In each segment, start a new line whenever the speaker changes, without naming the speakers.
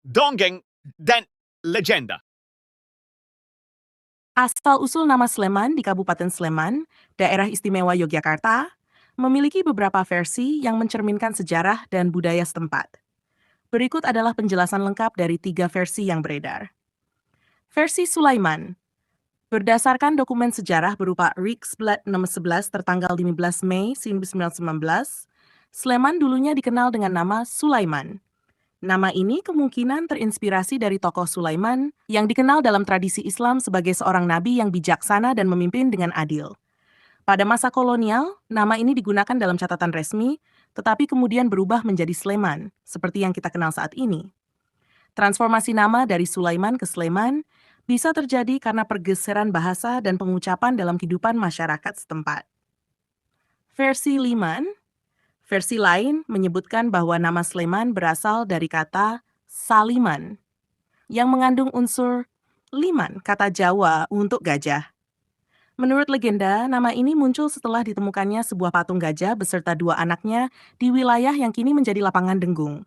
dongeng, dan legenda.
Asal-usul nama Sleman di Kabupaten Sleman, Daerah Istimewa Yogyakarta, memiliki beberapa versi yang mencerminkan sejarah dan budaya setempat. Berikut adalah penjelasan lengkap dari 3 versi yang beredar. Versi Sulaiman. Berdasarkan dokumen sejarah berupa Riksblad nomor 11 tertanggal 15 Mei 1919, Sleman dulunya dikenal dengan nama Sulaiman. Nama ini kemungkinan terinspirasi dari tokoh Sulaiman yang dikenal dalam tradisi Islam sebagai seorang nabi yang bijaksana dan memimpin dengan adil. Pada masa kolonial, nama ini digunakan dalam catatan resmi, tetapi kemudian berubah menjadi Sleman, seperti yang kita kenal saat ini. Transformasi nama dari Sulaiman ke Sleman bisa terjadi karena pergeseran bahasa dan pengucapan dalam kehidupan masyarakat setempat. Versi Liman. Versi lain menyebutkan bahwa nama Sleman berasal dari kata Saliman, yang mengandung unsur liman, kata Jawa untuk gajah. Menurut legenda, nama ini muncul setelah ditemukannya sebuah patung gajah beserta 2 anaknya di wilayah yang kini menjadi lapangan Denggung.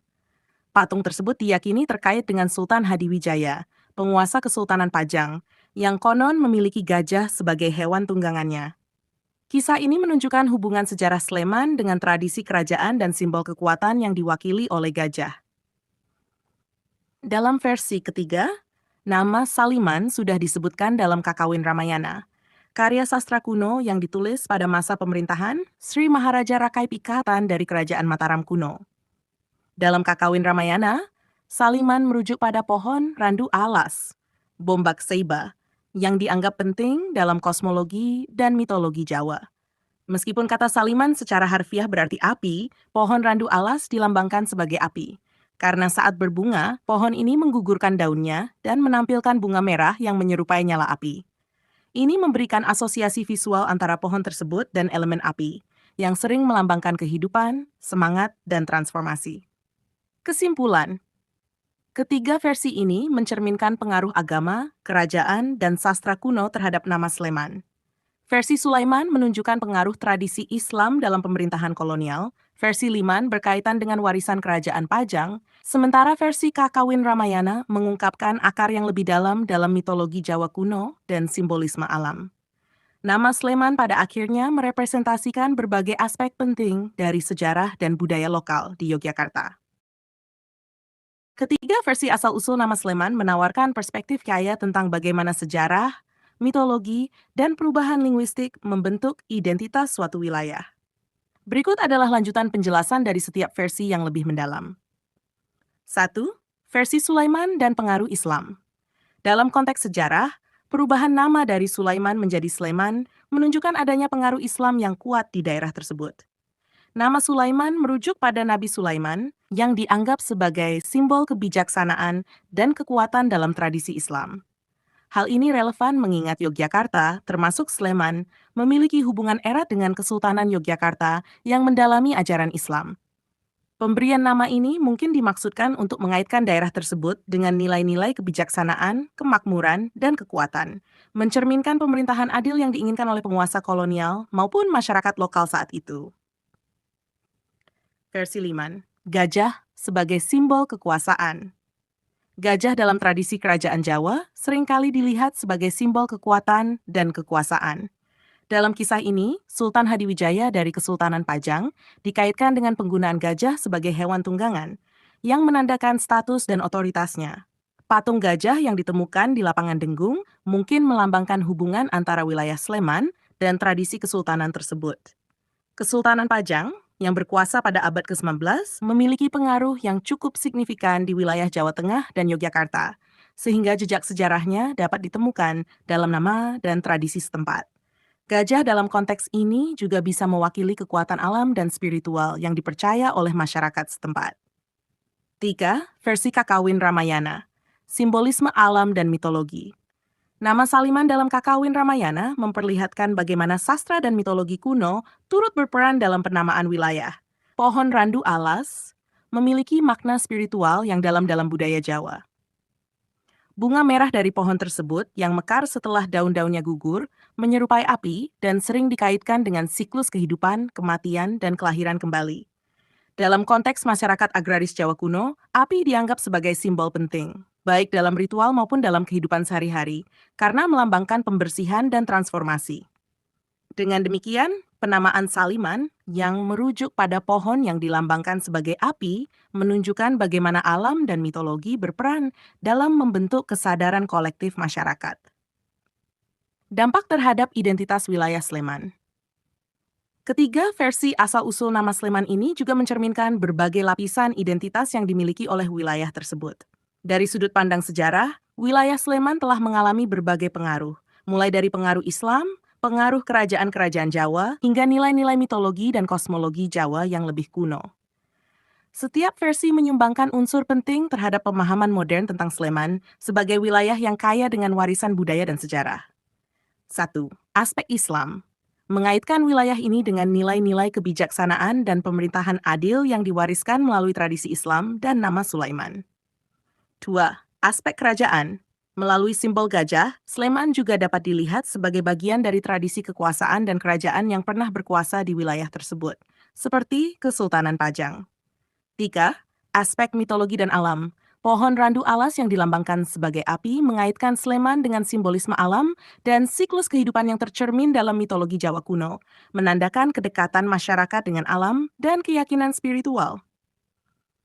Patung tersebut diyakini terkait dengan Sultan Hadiwijaya, penguasa Kesultanan Pajang, yang konon memiliki gajah sebagai hewan tunggangannya. Kisah ini menunjukkan hubungan sejarah Sleman dengan tradisi kerajaan dan simbol kekuatan yang diwakili oleh gajah. Dalam versi ketiga, nama Saliman sudah disebutkan dalam Kakawin Ramayana, karya sastra kuno yang ditulis pada masa pemerintahan Sri Maharaja Rakaip Ikatan dari Kerajaan Mataram kuno. Dalam Kakawin Ramayana, Saliman merujuk pada pohon randu alas, Bombak Seiba, yang dianggap penting dalam kosmologi dan mitologi Jawa. Meskipun kata Saliman secara harfiah berarti api, pohon randu alas dilambangkan sebagai api. Karena saat berbunga, pohon ini menggugurkan daunnya dan menampilkan bunga merah yang menyerupai nyala api. Ini memberikan asosiasi visual antara pohon tersebut dan elemen api, yang sering melambangkan kehidupan, semangat, dan transformasi. Kesimpulan, ketiga versi ini mencerminkan pengaruh agama, kerajaan, dan sastra kuno terhadap nama Sleman. Versi Sulaiman menunjukkan pengaruh tradisi Islam dalam pemerintahan kolonial, versi Liman berkaitan dengan warisan kerajaan Pajang, sementara versi Kakawin Ramayana mengungkapkan akar yang lebih dalam mitologi Jawa kuno dan simbolisme alam. Nama Sleman pada akhirnya merepresentasikan berbagai aspek penting dari sejarah dan budaya lokal di Yogyakarta. Ketiga versi asal-usul nama Sleman menawarkan perspektif kaya tentang bagaimana sejarah, mitologi, dan perubahan linguistik membentuk identitas suatu wilayah. Berikut adalah lanjutan penjelasan dari setiap versi yang lebih mendalam. 1. Versi Sulaiman dan pengaruh Islam. Dalam konteks sejarah, perubahan nama dari Sulaiman menjadi Sleman menunjukkan adanya pengaruh Islam yang kuat di daerah tersebut. Nama Sulaiman merujuk pada Nabi Sulaiman yang dianggap sebagai simbol kebijaksanaan dan kekuatan dalam tradisi Islam. Hal ini relevan mengingat Yogyakarta, termasuk Sleman, memiliki hubungan erat dengan Kesultanan Yogyakarta yang mendalami ajaran Islam. Pemberian nama ini mungkin dimaksudkan untuk mengaitkan daerah tersebut dengan nilai-nilai kebijaksanaan, kemakmuran, dan kekuatan, mencerminkan pemerintahan adil yang diinginkan oleh penguasa kolonial maupun masyarakat lokal saat itu. Versi Liman, gajah sebagai simbol kekuasaan. Gajah dalam tradisi kerajaan Jawa seringkali dilihat sebagai simbol kekuatan dan kekuasaan. Dalam kisah ini, Sultan Hadiwijaya dari Kesultanan Pajang dikaitkan dengan penggunaan gajah sebagai hewan tunggangan, yang menandakan status dan otoritasnya. Patung gajah yang ditemukan di lapangan Denggung mungkin melambangkan hubungan antara wilayah Sleman dan tradisi kesultanan tersebut. Kesultanan Pajang yang berkuasa pada abad ke-19 memiliki pengaruh yang cukup signifikan di wilayah Jawa Tengah dan Yogyakarta, sehingga jejak sejarahnya dapat ditemukan dalam nama dan tradisi setempat. Gajah dalam konteks ini juga bisa mewakili kekuatan alam dan spiritual yang dipercaya oleh masyarakat setempat. 3. Versi Kakawin Ramayana, simbolisme alam dan mitologi. Nama Saliman dalam Kakawin Ramayana memperlihatkan bagaimana sastra dan mitologi kuno turut berperan dalam penamaan wilayah. Pohon randu alas memiliki makna spiritual yang dalam budaya Jawa. Bunga merah dari pohon tersebut yang mekar setelah daun-daunnya gugur menyerupai api dan sering dikaitkan dengan siklus kehidupan, kematian, dan kelahiran kembali. Dalam konteks masyarakat agraris Jawa kuno, api dianggap sebagai simbol penting, baik dalam ritual maupun dalam kehidupan sehari-hari, karena melambangkan pembersihan dan transformasi. Dengan demikian, penamaan Saliman yang merujuk pada pohon yang dilambangkan sebagai api menunjukkan bagaimana alam dan mitologi berperan dalam membentuk kesadaran kolektif masyarakat. Dampak terhadap identitas wilayah Sleman. Ketiga versi asal-usul nama Sleman ini juga mencerminkan berbagai lapisan identitas yang dimiliki oleh wilayah tersebut. Dari sudut pandang sejarah, wilayah Sleman telah mengalami berbagai pengaruh, mulai dari pengaruh Islam, pengaruh kerajaan-kerajaan Jawa, hingga nilai-nilai mitologi dan kosmologi Jawa yang lebih kuno. Setiap versi menyumbangkan unsur penting terhadap pemahaman modern tentang Sleman sebagai wilayah yang kaya dengan warisan budaya dan sejarah. 1. Aspek Islam. Mengaitkan wilayah ini dengan nilai-nilai kebijaksanaan dan pemerintahan adil yang diwariskan melalui tradisi Islam dan nama Sulaiman. 2. Aspek kerajaan. Melalui simbol gajah, Sleman juga dapat dilihat sebagai bagian dari tradisi kekuasaan dan kerajaan yang pernah berkuasa di wilayah tersebut, seperti Kesultanan Pajang. 3. Aspek mitologi dan alam. Pohon randu alas yang dilambangkan sebagai api mengaitkan Sleman dengan simbolisme alam dan siklus kehidupan yang tercermin dalam mitologi Jawa kuno, menandakan kedekatan masyarakat dengan alam dan keyakinan spiritual.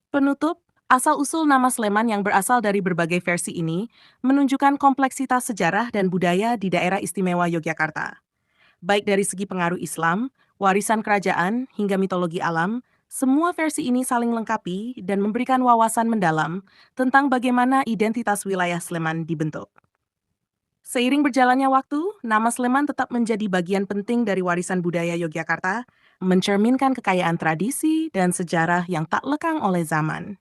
Penutup, asal-usul nama Sleman yang berasal dari berbagai versi ini menunjukkan kompleksitas sejarah dan budaya di daerah istimewa Yogyakarta. Baik dari segi pengaruh Islam, warisan kerajaan, hingga mitologi alam, semua versi ini saling melengkapi dan memberikan wawasan mendalam tentang bagaimana identitas wilayah Sleman dibentuk. Seiring berjalannya waktu, nama Sleman tetap menjadi bagian penting dari warisan budaya Yogyakarta, mencerminkan kekayaan tradisi dan sejarah yang tak lekang oleh zaman.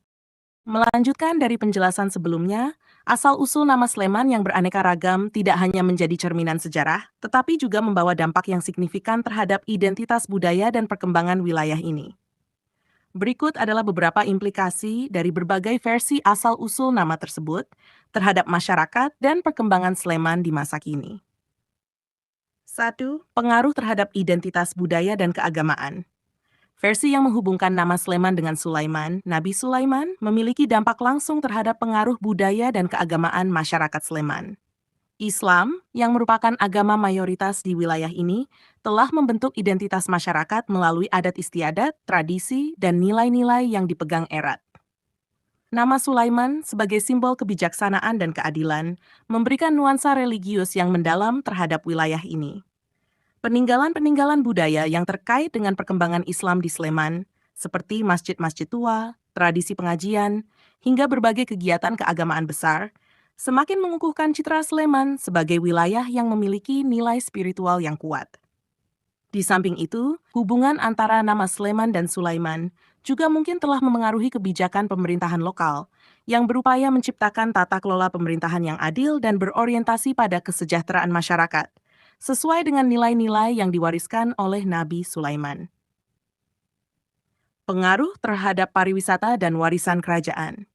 Melanjutkan dari penjelasan sebelumnya, asal-usul nama Sleman yang beraneka ragam tidak hanya menjadi cerminan sejarah, tetapi juga membawa dampak yang signifikan terhadap identitas budaya dan perkembangan wilayah ini. Berikut adalah beberapa implikasi dari berbagai versi asal-usul nama tersebut terhadap masyarakat dan perkembangan Sleman di masa kini. 1. Pengaruh terhadap identitas budaya dan keagamaan. Versi yang menghubungkan nama Sleman dengan Sulaiman, Nabi Sulaiman, memiliki dampak langsung terhadap pengaruh budaya dan keagamaan masyarakat Sleman. Islam, yang merupakan agama mayoritas di wilayah ini, telah membentuk identitas masyarakat melalui adat istiadat, tradisi, dan nilai-nilai yang dipegang erat. Nama Sulaiman sebagai simbol kebijaksanaan dan keadilan memberikan nuansa religius yang mendalam terhadap wilayah ini. Peninggalan-peninggalan budaya yang terkait dengan perkembangan Islam di Sleman, seperti masjid-masjid tua, tradisi pengajian, hingga berbagai kegiatan keagamaan besar, semakin mengukuhkan citra Sleman sebagai wilayah yang memiliki nilai spiritual yang kuat. Di samping itu, hubungan antara nama Sleman dan Sulaiman juga mungkin telah memengaruhi kebijakan pemerintahan lokal yang berupaya menciptakan tata kelola pemerintahan yang adil dan berorientasi pada kesejahteraan masyarakat, sesuai dengan nilai-nilai yang diwariskan oleh Nabi Sulaiman. Pengaruh terhadap pariwisata dan warisan kerajaan.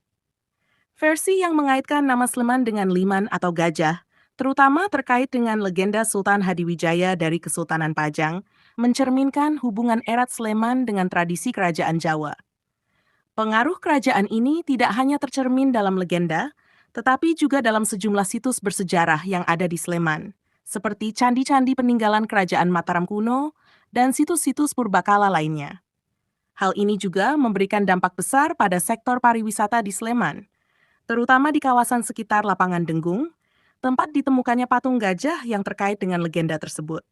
Versi yang mengaitkan nama Sleman dengan liman atau gajah, terutama terkait dengan legenda Sultan Hadiwijaya dari Kesultanan Pajang, mencerminkan hubungan erat Sleman dengan tradisi kerajaan Jawa. Pengaruh kerajaan ini tidak hanya tercermin dalam legenda, tetapi juga dalam sejumlah situs bersejarah yang ada di Sleman, seperti candi-candi peninggalan kerajaan Mataram kuno dan situs-situs purbakala lainnya. Hal ini juga memberikan dampak besar pada sektor pariwisata di Sleman, terutama di kawasan sekitar Lapangan Denggung, tempat ditemukannya patung gajah yang terkait dengan legenda tersebut.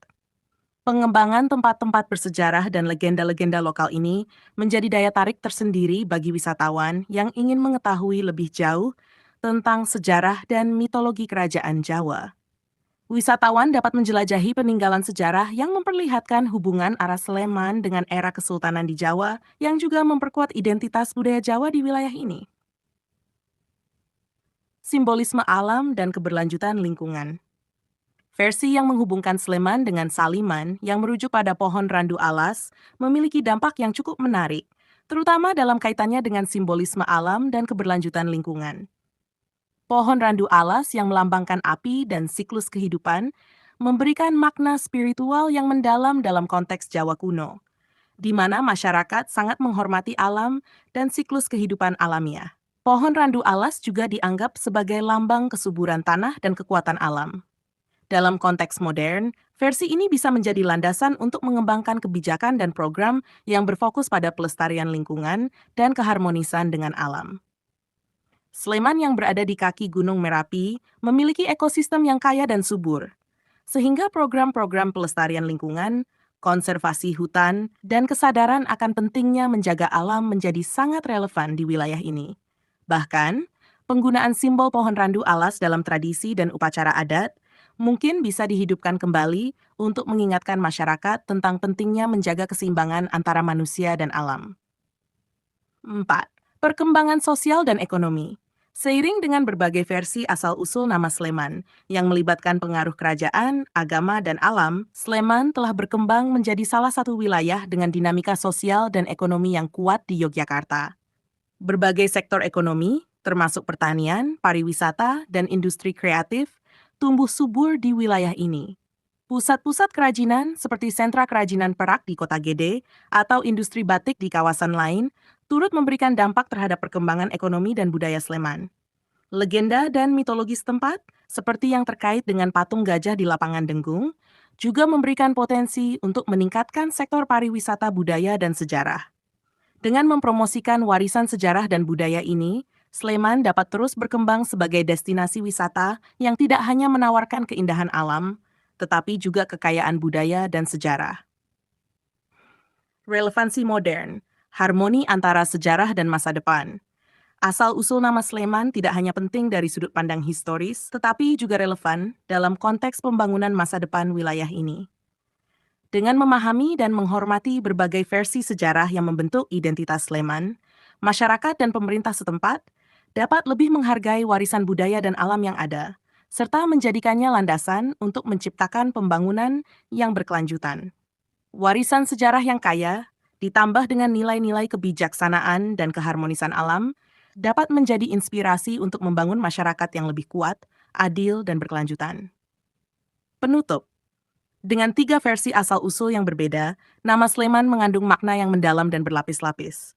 Pengembangan tempat-tempat bersejarah dan legenda-legenda lokal ini menjadi daya tarik tersendiri bagi wisatawan yang ingin mengetahui lebih jauh tentang sejarah dan mitologi kerajaan Jawa. Wisatawan dapat menjelajahi peninggalan sejarah yang memperlihatkan hubungan arah Sleman dengan era kesultanan di Jawa yang juga memperkuat identitas budaya Jawa di wilayah ini. Simbolisme alam dan keberlanjutan lingkungan. Versi yang menghubungkan Sleman dengan Saliman yang merujuk pada pohon randu alas memiliki dampak yang cukup menarik, terutama dalam kaitannya dengan simbolisme alam dan keberlanjutan lingkungan. Pohon randu alas yang melambangkan api dan siklus kehidupan memberikan makna spiritual yang mendalam dalam konteks Jawa kuno. di mana masyarakat sangat menghormati alam dan siklus kehidupan alamiah. Pohon randu alas juga dianggap sebagai lambang kesuburan tanah dan kekuatan alam. Dalam konteks modern, versi ini bisa menjadi landasan untuk mengembangkan kebijakan dan program yang berfokus pada pelestarian lingkungan dan keharmonisan dengan alam. Sleman yang berada di kaki Gunung Merapi memiliki ekosistem yang kaya dan subur, sehingga program-program pelestarian lingkungan, konservasi hutan, dan kesadaran akan pentingnya menjaga alam menjadi sangat relevan di wilayah ini. Bahkan, penggunaan simbol pohon randu alas dalam tradisi dan upacara adat mungkin bisa dihidupkan kembali untuk mengingatkan masyarakat tentang pentingnya menjaga keseimbangan antara manusia dan alam. 4. Perkembangan sosial dan ekonomi. Seiring dengan berbagai versi asal-usul nama Sleman, yang melibatkan pengaruh kerajaan, agama, dan alam, Sleman telah berkembang menjadi salah satu wilayah dengan dinamika sosial dan ekonomi yang kuat di Yogyakarta. Berbagai sektor ekonomi, termasuk pertanian, pariwisata, dan industri kreatif, tumbuh subur di wilayah ini. Pusat-pusat kerajinan seperti sentra kerajinan perak di Kota Gede atau industri batik di kawasan lain turut memberikan dampak terhadap perkembangan ekonomi dan budaya Sleman. Legenda dan mitologi setempat, seperti yang terkait dengan patung gajah di lapangan Denggung, juga memberikan potensi untuk meningkatkan sektor pariwisata budaya dan sejarah. Dengan mempromosikan warisan sejarah dan budaya ini, Sleman dapat terus berkembang sebagai destinasi wisata yang tidak hanya menawarkan keindahan alam, tetapi juga kekayaan budaya dan sejarah. Relevansi modern, harmoni antara sejarah dan masa depan. Asal-usul nama Sleman tidak hanya penting dari sudut pandang historis, tetapi juga relevan dalam konteks pembangunan masa depan wilayah ini. Dengan memahami dan menghormati berbagai versi sejarah yang membentuk identitas Sleman, masyarakat dan pemerintah setempat dapat lebih menghargai warisan budaya dan alam yang ada, serta menjadikannya landasan untuk menciptakan pembangunan yang berkelanjutan. Warisan sejarah yang kaya, ditambah dengan nilai-nilai kebijaksanaan dan keharmonisan alam, dapat menjadi inspirasi untuk membangun masyarakat yang lebih kuat, adil, dan berkelanjutan. Penutup. Dengan 3 versi asal-usul yang berbeda, nama Sleman mengandung makna yang mendalam dan berlapis-lapis.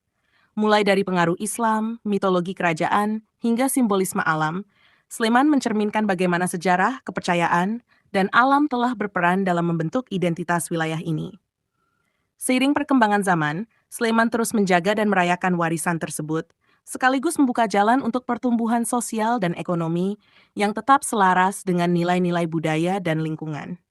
Mulai dari pengaruh Islam, mitologi kerajaan, hingga simbolisme alam, Sleman mencerminkan bagaimana sejarah, kepercayaan, dan alam telah berperan dalam membentuk identitas wilayah ini. Seiring perkembangan zaman, Sleman terus menjaga dan merayakan warisan tersebut, sekaligus membuka jalan untuk pertumbuhan sosial dan ekonomi yang tetap selaras dengan nilai-nilai budaya dan lingkungan.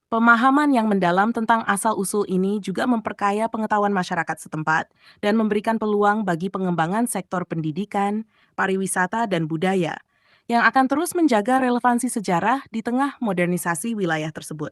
Pemahaman yang mendalam tentang asal-usul ini juga memperkaya pengetahuan masyarakat setempat dan memberikan peluang bagi pengembangan sektor pendidikan, pariwisata, dan budaya yang akan terus menjaga relevansi sejarah di tengah modernisasi wilayah tersebut.